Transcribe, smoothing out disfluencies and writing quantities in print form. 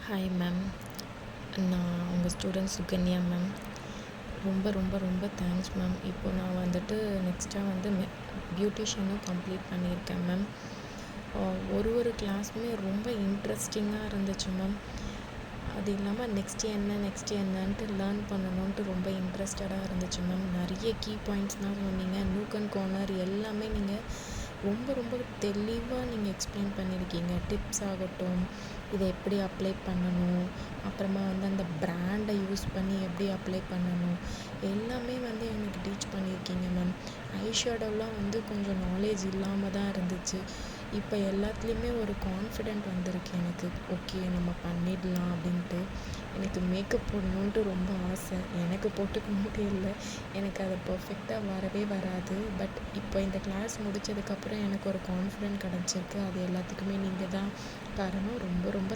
Hi ma'am. நான் உங்கள் student Sukanya ma'am. ரொம்ப ரொம்ப ரொம்ப தேங்க்ஸ் மேம். இப்போ நான் வந்துட்டு நெக்ஸ்ட்டாக வந்து பியூட்டிஷியனும் கம்ப்ளீட் பண்ணியிருக்கேன் மேம். ஒரு கிளாஸுமே ரொம்ப இன்ட்ரெஸ்டிங்காக இருந்துச்சு மேம். அது இல்லாமல் நெக்ஸ்ட்டு என்னன்ட்டு லேர்ன் பண்ணணுன்ட்டு ரொம்ப இன்ட்ரெஸ்டடாக இருந்துச்சு மேம். நிறைய கீ பாயிண்ட்ஸ்லாம் சொன்னீங்க. நூக் அண்ட் கார்னர் எல்லாமே நீங்கள் ரொம்ப ரொம்ப தெளிவாக நீங்கள் எக்ஸ்பிளைன் பண்ணியிருக்கீங்க. டிப்ஸ் ஆகட்டும், இதை எப்படி அப்ளை பண்ணணும், அப்புறமா வந்து அந்த பிராண்டை யூஸ் பண்ணி எப்படி அப்ளை பண்ணணும், எல்லாமே வந்து எனக்கு டீச் பண்ணியிருக்கீங்க மேம். ஐஷேடோலாம் வந்து கொஞ்சம் நாலேஜ் இல்லாமல் தான் இருந்துச்சு. இப்போ எல்லாத்துலேயுமே ஒரு கான்ஃபிடென்ட் வந்திருக்கு எனக்கு. ஓகே, நம்ம பண்ணிடலாம் அப்படின்ட்டு. எனக்கு மேக்கப் போடணுன்ட்டு ரொம்ப ஆசை. எனக்கு போட்டுக்கணுன்ட்டு இல்லை, எனக்கு அது பர்ஃபெக்டாக வரவே வராது. பட் இப்போ இந்த கிளாஸ் முடித்ததுக்கப்புறம் எனக்கு ஒரு கான்ஃபிடென்ட் கிடச்சிருக்கு. அது எல்லாத்துக்குமே நீங்கள் தான் காரணம். ரொம்ப ரொம்ப